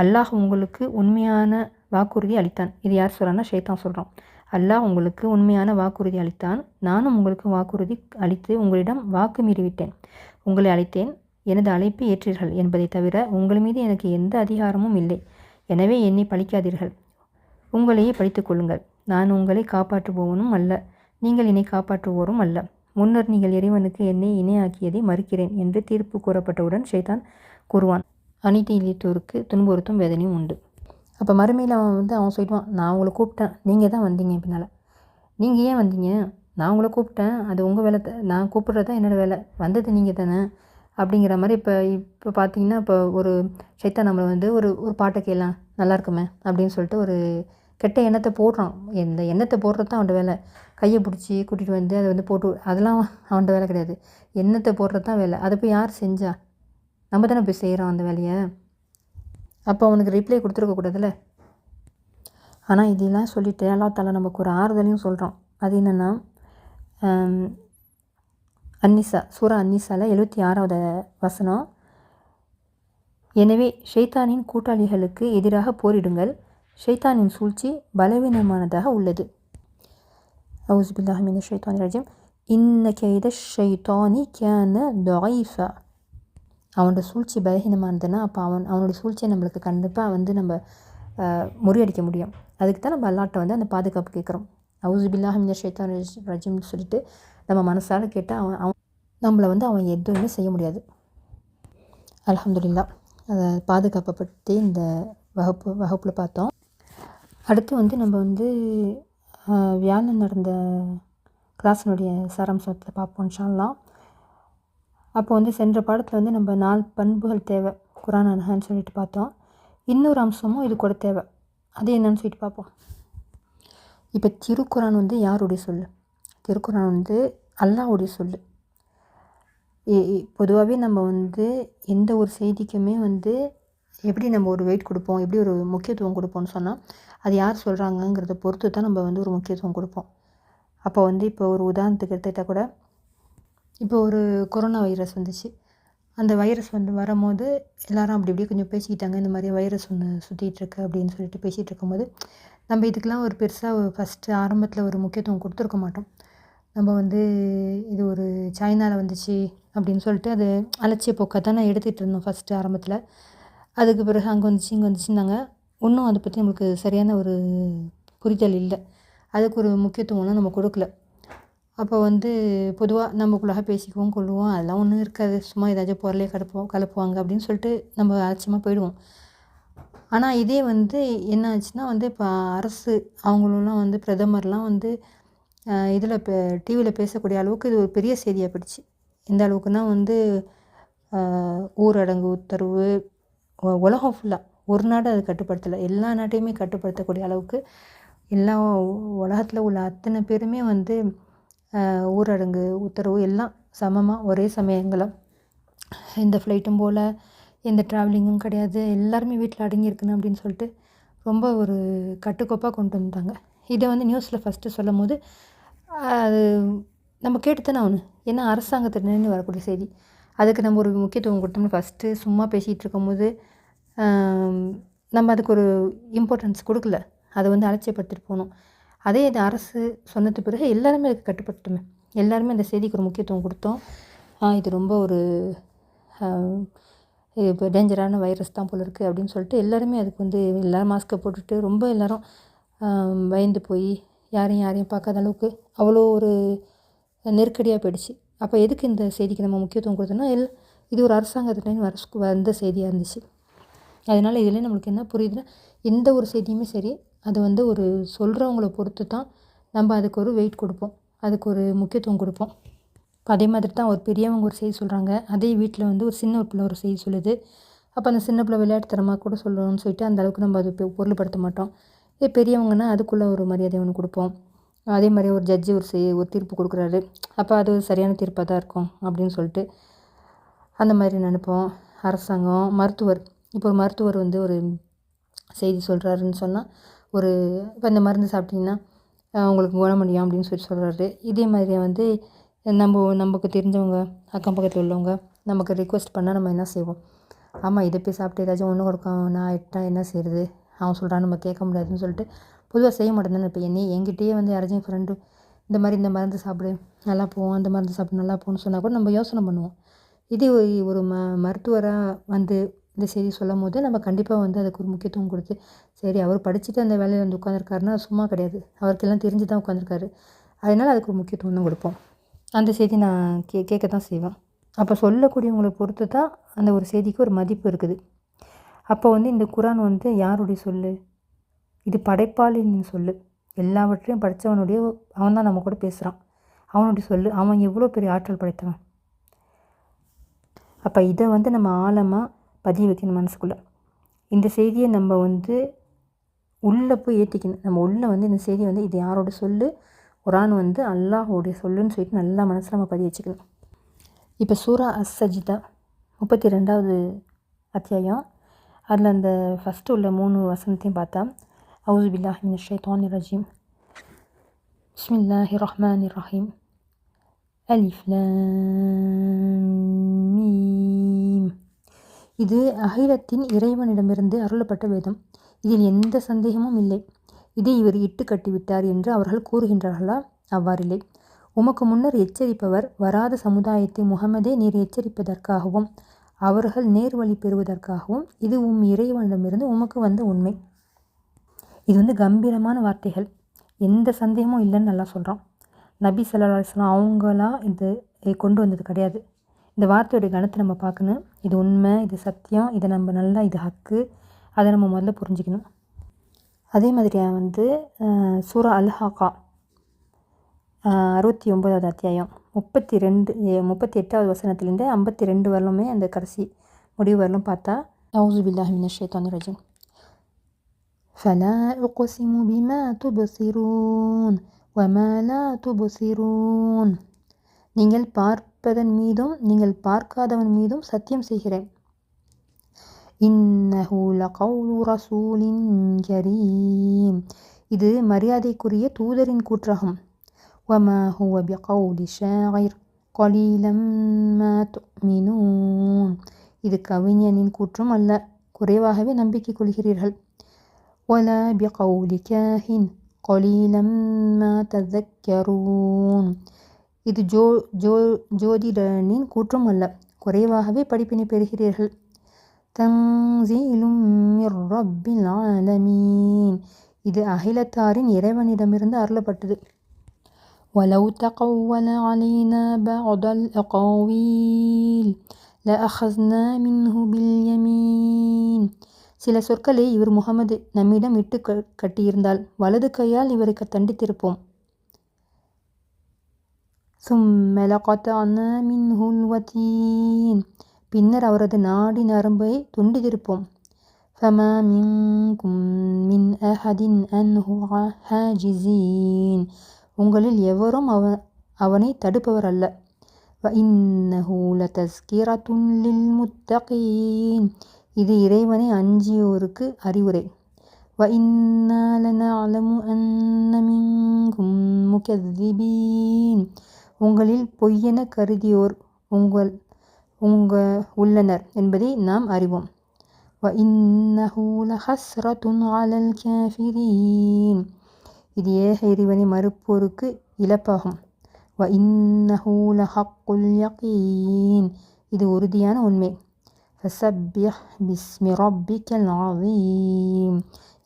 அல்லாஹ் உங்களுக்கு உண்மையான வாக்குறுதி அளித்தான். இது யார் சொல்கிறான்னா ஷைத்தான் சொல்கிறான். அல்லாஹ் உங்களுக்கு உண்மையான வாக்குறுதி அளித்தான், நானும் உங்களுக்கு வாக்குறுதி அளித்து உங்களிடம் வாக்கு மீறிவிட்டேன். உங்களை அழைத்தேன், எனது அழைப்பை ஏற்றீர்கள் என்பதை தவிர உங்கள் மீது எனக்கு எந்த அதிகாரமும் இல்லை. எனவே என்னை பழிக்காதீர்கள், உங்களையே பழித்துக் கொள்ளுங்கள். நான் உங்களை காப்பாற்றுபவனும் அல்ல, நீங்கள் என்னை காப்பாற்றுவோரும் அல்ல. முன்னர் நீங்கள் இறைவனுக்கு என்னை இணையாக்கியதை மறுக்கிறேன் என்று தீர்ப்பு கூறப்பட்டவுடன் ஷைத்தான் கூறுவான், அநீதி இழைத்தோருக்கு துன்புறுத்தும் வேதனையும் உண்டு. அப்போ மறுமையில் அவன் சொல்லிடுவான், நான் உங்களை கூப்பிட்டேன், நீங்கள் தான் வந்தீங்க, பின்னால் நீங்கள் ஏன் வந்தீங்க? நான் உங்களை கூப்பிட்டேன், அது உங்கள் வேலை, நான் கூப்பிட்றது தான் என்னோடய வேலை, வந்தது நீங்கள் தானே அப்படிங்கிற மாதிரி. இப்போ பார்த்தீங்கன்னா இப்போ ஒரு ஷைத்தான் நம்மளை வந்து ஒரு பாட்டை கேட்கலாம், நல்லா இருக்குமே அப்படின்னு சொல்லிட்டு ஒரு கெட்ட எண்ணத்தை போடுறான். இந்த எண்ணத்தை போடுறது தான் அவனோட வேலை. கையை பிடிச்சி கூட்டிகிட்டு வந்து அதை வந்து போட்டு, அதெல்லாம் அவனோட வேலை கிடையாது. எண்ணத்தை போடுறது தான் வேலை. அதை போய் யார் செஞ்சா? நம்ம தானே போய் செய்கிறோம் அந்த வேலையை. அப்போ அவனுக்கு ரிப்ளை கொடுத்துருக்கக்கூடாதுல்ல. ஆனால் இதெல்லாம் சொல்லிவிட்டு அல்லாஹ் தஆலா நமக்கு ஒரு ஆறுதலையும் சொல்கிறான். அது என்னென்னா சூரா அன்னிசாவில் 76வது வசனம், எனவே ஷைத்தானின் கூட்டாளிகளுக்கு எதிராக போரிடுங்கள், ஷைத்தானின் சூழ்ச்சி பலவீனமானதாக உள்ளது. அவுஸ் பில்லாஹி மினஷ் ஷைத்தானிர் ரஜீம். இன்ன கைத ஷைத்தானி கான தஈஃபா. அவனோட சூழ்ச்சி பலவீனமானதுன்னா அப்போ அவனோட சூழ்ச்சியை நம்மளுக்கு கண்டிப்பாக வந்து நம்ம முறியடிக்க முடியும். அதுக்கு தான் நம்ம அல்லாஹ்ட்ட வந்து அந்த பாதுகாப்பு கேட்குறோம். அவுஸ் பில்லாஹி மினஷ் ஷைத்தானிர் ரஜீம்னு சொல்லிட்டு நம்ம மனசால் கேட்டால் அவன் நம்மளை வந்து அவன் எதுவுமே செய்ய முடியாது. அல்ஹம்துலில்லாஹ். அதை பாதுகாப்பை பற்றி இந்த வகுப்பில் பார்த்தோம். அடுத்து வந்து நம்ம வந்து வியாழன் நடந்த கிளாஸினுடைய சாராம்சத்தில் பார்ப்போம் இன்ஷா அல்லாஹ். அப்போ வந்து சென்ற பாடத்தில் வந்து நம்ம 4 பண்புகள் தேவை குர்ஆன் அன்ஹான்னு சொல்லிட்டு பார்த்தோம். இன்னொரு அம்சமும் இது கூட தேவை. அது என்னன்னு சொல்லிட்டு பார்ப்போம். இப்போ திருக்குர்ஆன் வந்து யாருடைய சொல்லு? திருக்குர்ஆன் வந்து அல்லாஹ்வுடைய சொல்லு. பொதுவாகவே நம்ம வந்து எந்த ஒரு செய்திக்குமே வந்து எப்படி நம்ம ஒரு வெயிட் கொடுப்போம், எப்படி ஒரு முக்கியத்துவம் கொடுப்போம்னு சொன்னால், அது யார் சொல்கிறாங்கங்கிறத பொறுத்து தான் நம்ம வந்து ஒரு முக்கியத்துவம் கொடுப்போம். அப்போ வந்து இப்போ ஒரு உதாரணத்துக்கு எடுத்துக்கிட்டால் கூட, இப்போ ஒரு கொரோனா வைரஸ் வந்துச்சு. அந்த வைரஸ் வந்து வரும்போது எல்லாரும் அப்படி இப்படி கொஞ்சம் பேசிக்கிட்டாங்க, இந்த மாதிரி வைரஸ் ஒன்று சுற்றிட்டுருக்கு அப்படின்னு சொல்லிட்டு பேசிகிட்டு இருக்கும்போது, நம்ம இதுக்கெலாம் ஒரு பெருசாக ஃபஸ்ட்டு ஆரம்பத்தில் ஒரு முக்கியத்துவம் கொடுத்துருக்க மாட்டோம். நம்ம வந்து இது ஒரு சைனாவில் வந்துச்சு அப்படின்னு சொல்லிட்டு அது அலட்சிய போக்காக தான் நான் எடுத்துகிட்டு இருந்தோம் ஃபஸ்ட்டு ஆரம்பத்தில். அதுக்கு பிறகு அங்கே வந்துச்சு இங்கே வந்துச்சுன்னாங்க. ஒன்றும் அதை பற்றி நம்மளுக்கு சரியான ஒரு புரிதல் இல்லை. அதுக்கு ஒரு முக்கியத்துவம்லாம் நம்ம கொடுக்கல. அப்போ வந்து பொதுவாக நம்மக்குள்ளாக பேசிக்குவோம் கொள்ளுவோம், அதெல்லாம் ஒன்றும் இருக்காது, சும்மா ஏதாச்சும் பொருளையே கலப்புவாங்க அப்படின்னு சொல்லிட்டு நம்ம அலட்சியமாக போயிடுவோம். ஆனால் இதே வந்து என்ன ஆச்சுன்னா வந்து இப்போ அரசு அவங்களெலாம் வந்து பிரதமர்லாம் வந்து இதில் இப்போ டிவியில் பேசக்கூடிய அளவுக்கு இது ஒரு பெரிய செய்தியாக போயிடுச்சு. எந்த அளவுக்குன்னா வந்து ஊரடங்கு உத்தரவு உலகம் ஃபுல்லாக ஒரு நாடு அது கட்டுப்படுத்தலை, எல்லா நாட்டையுமே கட்டுப்படுத்தக்கூடிய அளவுக்கு எல்லா உலகத்தில் உள்ள அத்தனை பேருமே வந்து ஊரடங்கு உத்தரவு எல்லாம் சமமாக ஒரே சமயங்களில் எந்த ஃப்ளைட்டும் போல் எந்த ட்ராவலிங்கும் கிடையாது, எல்லாருமே வீட்டில் அடங்கியிருக்கணும் அப்படின்னு சொல்லிட்டு ரொம்ப ஒரு கட்டுக்கோப்பாக கொண்டு வந்தாங்க. இதை வந்து நியூஸில் ஃபஸ்ட்டு சொல்லும் போது அது நம்ம கேட்டு தானே ஆகணும். ஏன்னா அரசாங்கத்திலேருந்து வரக்கூடிய செய்தி, அதுக்கு நம்ம ஒரு முக்கியத்துவம் கொடுத்தோம்னா ஃபஸ்ட்டு சும்மா பேசிகிட்டு இருக்கும்போது நம்ம அதுக்கு ஒரு இம்பார்ட்டன்ஸ் கொடுக்கல, அதை வந்து அலட்சியப்படுத்திட்டு போனோம். அதே இது அரசு சொன்னது பிறகு எல்லாருமே அதுக்கு கட்டுப்பட்டுமே, எல்லாருமே அந்த செய்திக்கு ஒரு முக்கியத்துவம் கொடுத்தோம். இது ரொம்ப ஒரு இப்போ டேஞ்சரான வைரஸ் தான் போல இருக்குது அப்படின்னு சொல்லிட்டு எல்லாருமே அதுக்கு வந்து எல்லோரும் மாஸ்க்கை போட்டுட்டு ரொம்ப எல்லோரும் பயந்து போய் யாரையும் பார்க்காத அளவுக்கு அவ்வளோ ஒரு நெருக்கடியாக போயிடுச்சு. அப்போ எதுக்கு இந்த செய்திக்கு நம்ம முக்கியத்துவம் கொடுத்தோன்னா இது ஒரு அரசாங்கத்துலேருந்து வந்த செய்தியாக இருந்துச்சு. அதனால் இதில் நம்மளுக்கு என்ன புரியுதுன்னா, எந்த ஒரு செய்தியுமே சரி, அது வந்து ஒரு சொல்கிறவங்கள பொறுத்து தான் நம்ம அதுக்கு ஒரு வெயிட் கொடுப்போம், அதுக்கு ஒரு முக்கியத்துவம் கொடுப்போம். இப்போ அதே மாதிரி தான் ஒரு பெரியவங்க ஒரு செய்தி சொல்கிறாங்க, அதே வீட்டில் வந்து ஒரு சின்ன பிள்ளை ஒரு செய்தி சொல்லுது. அப்போ அந்த சின்ன பிள்ளை விளையாட்டுத்தனமாக கூட சொல்லணும்னு சொல்லிட்டு அந்த அளவுக்கு நம்ம அது பொருள்படுத்த மாட்டோம். இதே பெரியவங்கன்னா அதுக்குள்ளே ஒரு மரியாதை ஒன்று கொடுப்போம். அதே மாதிரி ஒரு ஜட்ஜி ஒரு தீர்ப்பு கொடுக்குறாரு, அப்போ அது சரியான தீர்ப்பாக தான் இருக்கும் அப்படின்னு சொல்லிட்டு அந்த மாதிரி நினைப்போம். அரசாங்கம், மருத்துவர், இப்போ ஒரு மருத்துவர் வந்து ஒரு செய்தி சொல்கிறாருன்னு சொன்னால், இப்போ இந்த மருந்து சாப்பிட்டிங்கன்னா உங்களுக்கு குணமடையும் அப்படின்னு சொல்கிறாரு. இதே மாதிரி வந்து நமக்கு தெரிஞ்சவங்க அக்கம் பக்கத்தில் உள்ளவங்க நமக்கு ரிக்வெஸ்ட் பண்ணால் நம்ம என்ன செய்வோம்? ஆமாம், இதை போய் சாப்பிட்டு ஏதாச்சும் ஒன்று கொடுக்கும் நான் ஆகிட்டா என்ன செய்கிறது, அவன் சொல்கிறான் நம்ம கேட்க முடியாதுன்னு சொல்லிட்டு பொதுவாக செய்ய மாட்டேன் தானே. இப்போ என்கிட்டயே வந்து யாராச்சும் ஃப்ரெண்டு இந்த மருந்து சாப்பிடு நல்லா போகும், அந்த மருந்து சாப்பிடு நல்லா போகும்னு சொன்னால் கூட நம்ம யோசனை பண்ணுவோம். இதே ஒரு மருத்துவராக வந்து இந்த செய்தி சொல்லும் போது நம்ம கண்டிப்பாக வந்து அதுக்கு ஒரு முக்கியத்துவம் கொடுத்து, சரி அவர் படிச்சுட்டு அந்த வேலையில் வந்து உட்காந்துருக்காருன்னா சும்மா கிடையாது, அவருக்கெல்லாம் தெரிஞ்சு தான் உட்காந்துருக்காரு, அதனால் அதுக்கு ஒரு முக்கியத்துவம் தான் கொடுப்போம். அந்த செய்தி நான் கேட்க தான் செய்வேன். அப்போ சொல்லக்கூடியவங்களை பொறுத்து தான் அந்த ஒரு செய்திக்கு ஒரு மதிப்பு இருக்குது. அப்போ வந்து இந்த குர்ஆன் வந்து யாருடைய சொல்லு? இது படைப்பாளின் சொல்லு. எல்லாவற்றையும் படைத்தவனுடைய அவன் தான் நம்ம கூட பேசுகிறான், அவனுடைய சொல்லு. அவன் எவ்வளோ பெரிய ஆற்றல் படைத்தவன். அப்போ இதை வந்து நம்ம ஆழமாக பதிய வைக்கணும் மனசுக்குள்ளே. இந்த செய்தியை நம்ம வந்து உள்ளே போய் ஏற்றிக்கணும். நம்ம உள்ளே வந்து இந்த செய்தி வந்து இது யாரோட சொல்லு, குர்ஆன் வந்து அல்லாஹ்வுடைய சொல்லுன்னு சொல்லிட்டு நல்லா மனசில் நம்ம பதிய வச்சுக்கணும். இப்போ சூரா அஸ்-சஜ்தா 32வது அத்தியாயம், அதில் அந்த ஃபஸ்ட்டு உள்ள 3 வசனத்தையும் பார்த்தா, அவுஸு பில்லாஹி மினஷ் ஷைத்தானிர் ரஜீம், பிஸ்மில்லாஹிர் ரஹ்மானிர் ரஹீம், அலிஃப் லாம் மீம். இது அகிலத்தின் இறைவனிடமிருந்து அருளப்பட்ட வேதம், இதில் எந்த சந்தேகமும் இல்லை. இதை இவர் இட்டு கட்டிவிட்டார் என்று அவர்கள் கூறுகின்றார்களா? அவ்வாறில்லை. உமக்கு முன்னர் எச்சரிப்பவர் வராத சமுதாயத்தை முகமதே நீர் எச்சரிப்பதற்காகவும் அவர்கள் நேர்வழி பெறுவதற்காகவும் இது இறைவனிடமிருந்து உமக்கு வந்த உண்மை. இது வந்து கம்பீரமான வார்த்தைகள், எந்த சந்தேகமும் இல்லைன்னு நல்லா சொல்கிறான். நபி ஸல்லல்லாஹு அலைஹி வஸல்லம் அவங்களா இது கொண்டு வந்தது கிடையாது. இந்த வார்த்தையோடைய கணத்தை நம்ம பார்க்கணும். இது உண்மை, இது சத்தியம், இதை நம்ம நல்லா இது ஹக்கு, அதை நம்ம முதல்ல புரிஞ்சுக்கணும். அதே மாதிரியாக சூரா அல்-ஹாக்கா 69வது அத்தியாயம் 38வது வசனத்துலேருந்து 52 வரலுமே அந்த கடைசி முடிவு வரலும் பார்த்தா அவுஸு பில்லாஹி மினஷ் ஷைத்தானிர் ரஜீம். ஃபலா உக்ஸிமு பிமா துப்சிரூன் வமா லா துப்சிரூன். நீங்கள் பார்ப்பதன் மீதும் நீங்கள் பார்க்காதவன் மீதும் சத்தியம் செய்கிறேன். இன்னஹு லகௌலு ரசூலின் கரீம். இது மரியாதைக்குரிய தூதரின் கூற்றாகும். வமா ஹுவ பிகௌலி ஷாயிர் கலீலம் மா துமினூன். இது கவிஞனின் கூற்றும் அல்ல, குறைவாகவே நம்பிக்கை கொள்கிறீர்கள். வலா பிகௌலி காஹின் கலீலம் மா தذكرون. இது ஜோதிடனின் கூற்றும் அல்ல, குறைவாகவே படிப்பினை பெறுகிறீர்கள். தன்சீலும் மிர் ரப்பில் ஆலமீன். இது அகிலத்தாரின் இறைவனிடமிருந்து அருளப்பட்டது. வலவ் தகவ்வல அலைனா பஅதல் அகாவீல் லஅഖஸ்னா மின்ஹு பில் யமீன். சில சொற்களை இவர் முகமது நம்மிடம் இட்டு கட்டியிருந்தால் வலது கையால் இவரை தண்டித்திருப்போம். ثم لقطعنا منه الوتين. பின்னர் அவரது நாடி நரம்பை துண்டித்திருப்போம். فما منكم من أحد عنه حاجزين. உங்களில் எவரும் அவனை தடுப்பவர் அல்ல. وإنه لتذكرة للمتقين. இது இறைவனை அஞ்சியோருக்கு அறிவுரை. وإنا لنعلم أن منكم مكذبين. உங்களில் பொய்யென கருதியோர் உள்ளனர் என்பதை நாம் அறிவோம். وإنه لحسرة على الكافرين. இது ஏக இறைவனை மறுப்போருக்கு இழப்பாகும். وإنه لحق اليقين. இது உறுதியான உண்மை. فسبح باسم ربك العظيم.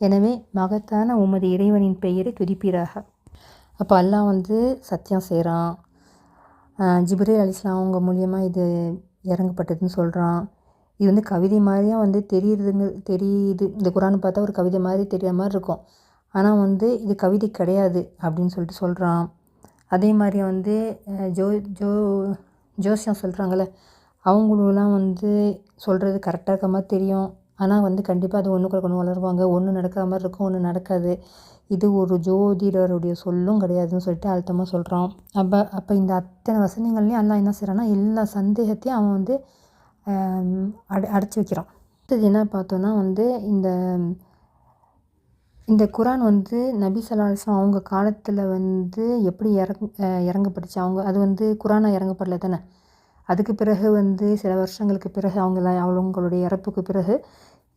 எனவே மகத்தான உமது இறைவனின் பெயரை துதிப்பீராக. அப்போ அல்லாஹ் சத்தியம் செய்கிறான். ஜிப்ரீல் அலைஹிஸ்ஸலாம் அவங்க மூலியமாக இது இறங்கப்பட்டதுன்னு சொல்கிறான். இது கவிதை மாதிரியாக தெரியுது. இந்த குரான் பார்த்தா ஒரு கவிதை மாதிரி தெரிகிற மாதிரி இருக்கும். ஆனால் இது கவிதை கிடையாது அப்படின்னு சொல்லிட்டு சொல்கிறான். அதே மாதிரி ஜோசியம் சொல்கிறாங்கள, அவங்களும் சொல்கிறது கரெக்டாக இருக்க மாதிரி தெரியும். ஆனால் கண்டிப்பாக அது ஒன்றுக்கு ஒன்று வளருவாங்க. ஒன்று நடக்கிற மாதிரி இருக்கும், ஒன்று நடக்காது. இது ஒரு ஜோதிடருடைய சொல்லும் கிடையாதுன்னு சொல்லிட்டு அழுத்தமாக சொல்கிறான். அப்போ இந்த அத்தனை வசனங்கள்லேயும் அல்லாஹ் என்ன செய்கிறான்னா, எல்லா சந்தேகத்தையும் அவன் அடைச்சி வைக்கிறான். அடுத்தது என்ன பார்த்தோன்னா இந்த குரான் நபி ஸல்லல்லாஹு அலைஹி வஸல்லம் அவங்க காலத்தில் எப்படி இறங்கப்பட்டுச்சு. அது குரானாக இறங்கப்படல தானே. அதுக்கு பிறகு சில வருஷங்களுக்கு பிறகு அவங்களுடைய இறப்புக்கு பிறகு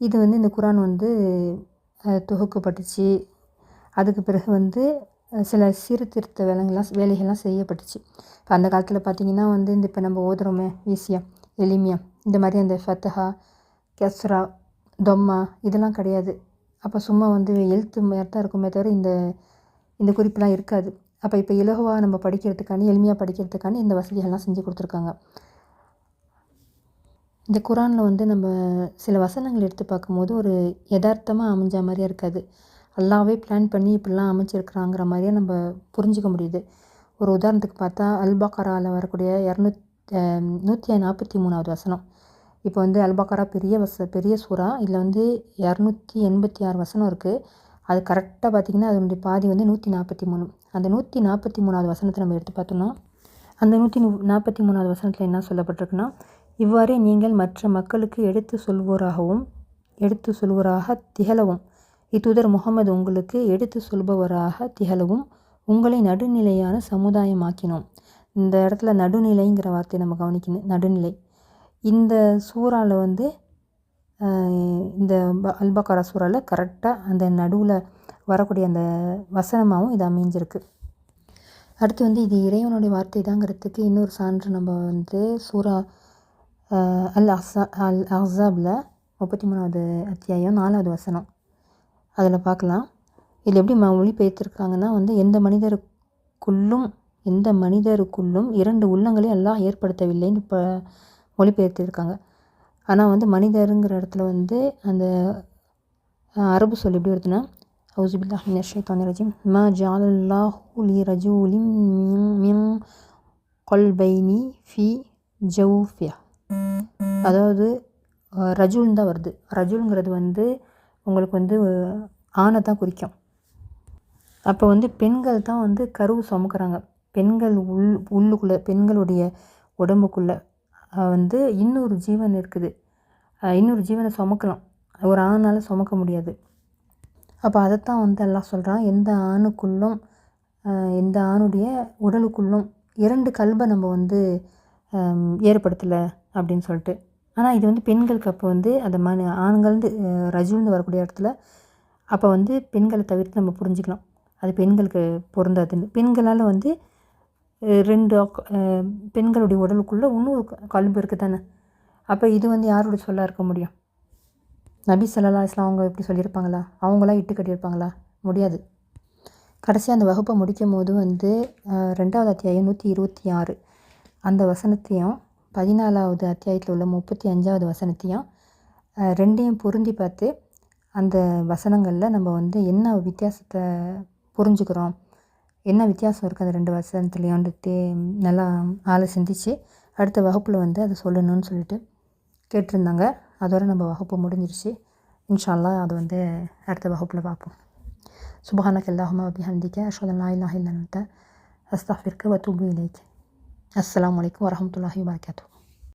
இது இந்த குரான் தொகுக்கப்பட்டுச்சு. அதுக்கு பிறகு சில சீர்திருத்த வேலைகள்லாம் செய்யப்பட்டுச்சு. இப்போ அந்த காலத்தில் பார்த்திங்கன்னா இப்போ நம்ம ஓதுறோமே ஈஸியாக எளிமையாக, இந்த மாதிரி அந்த ஃபத்தஹா, கஸ்ரா, தொம்மா இதெல்லாம் கிடையாது. அப்போ சும்மா எழுத்து மாதிரி தான் இருக்குமே தவிர இந்த குறிப்பெலாம் இருக்காது. அப்போ இப்போ இலகுவாக நம்ம படிக்கிறதுக்காண்டி, எளிமையாக படிக்கிறதுக்காண்டி இந்த வசதிகள்லாம் செஞ்சு கொடுத்துருக்காங்க. இந்த குரானில் நம்ம சில வசனங்கள் எடுத்து பார்க்கும்போது ஒரு யதார்த்தமாக அமைஞ்ச மாதிரியே இருக்காது. அல்லாவே பிளான் பண்ணி இப்படிலாம் அமைச்சிருக்கிறாங்கிற மாதிரியே நம்ம புரிஞ்சிக்க முடியுது. ஒரு உதாரணத்துக்கு பார்த்தா அல்-பக்ராவில் வரக்கூடிய 143வது வசனம். இப்போ அல்-பக்ரா பெரிய சூறா. இதில் 286 வசனம் இருக்குது. அது கரெக்டாக பார்த்திங்கன்னா அதனுடைய பாதி 143. அந்த 143வது வசனத்தை நம்ம எடுத்து பார்த்தோம்னா, அந்த 143வது வசனத்தில் என்ன சொல்லப்பட்டிருக்குன்னா, இவ்வாறே நீங்கள் மற்ற மக்களுக்கு எடுத்து சொல்வோராக திகழவும், இத்தூதர் முகமது உங்களுக்கு எடுத்து சொல்பவராக திகழவும் உங்களை நடுநிலையான சமுதாயமாக்கினோம். இந்த இடத்துல நடுநிலைங்கிற வார்த்தையை நம்ம கவனிக்கணும். நடுநிலை இந்த சூறாவில் இந்த அல்-பக்ரா சூறாவில் கரெக்டாக அந்த நடுவில் வரக்கூடிய அந்த வசனமாகவும் இது அமைஞ்சிருக்கு. அடுத்து இது இறைவனுடைய வார்த்தை தாங்கிறதுக்கு இன்னொரு சான்று நம்ம சூறா அல்-அஹ்ஸாபில் 33வது அத்தியாயம் 4வது வசனம் அதில் பார்க்கலாம். இதில் எப்படி மொழிபெயர்த்திருக்காங்கன்னா, எந்த மனிதருக்குள்ளும் எந்த மனிதருக்குள்ளும் 2 உள்ளங்களை அல்லாஹ் ஏற்படுத்தவில்லைன்னு இப்போ மொழிபெயர்த்திருக்காங்க. ஆனால் வந்து மனிதருங்கிற இடத்துல வந்து அந்த அரபு சொல் எப்படி வருதுன்னா, அவுஸு பில்லாஹி மினஷ் ஷைத்தானிர் ரஜீம், மா ஜஅலல்லாஹு லி ரஜுலின் மின் கல்பைனி ஃபி ஜௌஃபிஹ். அதாவது ரஜுல்னு தான் வருது. ரஜுல்ங்கிறது வந்து உங்களுக்கு வந்து ஆணை தான் குறிக்கும். அப்போ வந்து பெண்கள் தான் வந்து கருவு சுமக்கிறாங்க. பெண்கள் உள்ளுக்குள்ளே பெண்களுடைய உடம்புக்குள்ளே வந்து இன்னொரு ஜீவன் இருக்குது. இன்னொரு ஜீவனை சுமக்கலாம், ஒரு ஆணால் சுமக்க முடியாது. அப்போ அதைத்தான் வந்து அல்லாஹ் சொல்கிறான், எந்த ஆணுக்குள்ளும் எந்த ஆணுடைய உடலுக்குள்ளும் 2 கல்பை நம்ம வந்து ஏற்படுத்தலை அப்படின்னு சொல்லிட்டு. ஆனால் இது வந்து பெண்களுக்கு அப்போ வந்து அந்த ஆண்கள்ந்து ரஜுல்னு வரக்கூடிய இடத்துல அப்போ வந்து பெண்களை தவிர்த்து நம்ம புரிஞ்சுக்கலாம், அது பெண்களுக்கு பொருந்தாதுன்னு. பெண்களால் வந்து 2 பெண்களுடைய உடலுக்குள்ளே இன்னொரு கல்பு இருக்குது தானே. அப்போ இது வந்து யாரோட சொல்ல இருக்க முடியும்? நபி ஸல்லல்லாஹு அலைஹி வஸல்லம் அவங்க எப்படி சொல்லியிருப்பாங்களா? அவங்களாம் இட்டு கட்டியிருப்பாங்களா? முடியாது. கடைசியாக அந்த வகுப்பை முடிக்கும் போது வந்து 2வது அத்தியாயம் 126 அந்த வசனத்தையும் 14வது அத்தியாயத்தில் உள்ள 35வது வசனத்தையும் 2யும் பொருந்தி பார்த்து அந்த வசனங்களில் நம்ம வந்து என்ன வித்தியாசத்தை புரிஞ்சுக்கிறோம், என்ன வித்தியாசம் இருக்குது அந்த 2 வசனத்துலேயோன்ட்டு நல்லா ஆளை சிந்திச்சு அடுத்த வகுப்பில் வந்து அதை சொல்லணும்னு சொல்லிட்டு கேட்டிருந்தாங்க. அதோட நம்ம வகுப்பு முடிஞ்சிருச்சு. இன்ஷா அல்லாஹ் அது வந்து அடுத்த வகுப்பில் பார்ப்போம். சுப்ஹானக அல்லாஹும்ம வ பிஹம்திக அஷ்ஹது அன் லா இலாஹா இல்லா அன்த அஸ்தக்ஃபிருக வ அத்தூபு இலைக். அஸ்ஸலாமு அலைக்கும் வரஹ்மத்துல்லாஹி வபரகாத்துஹு.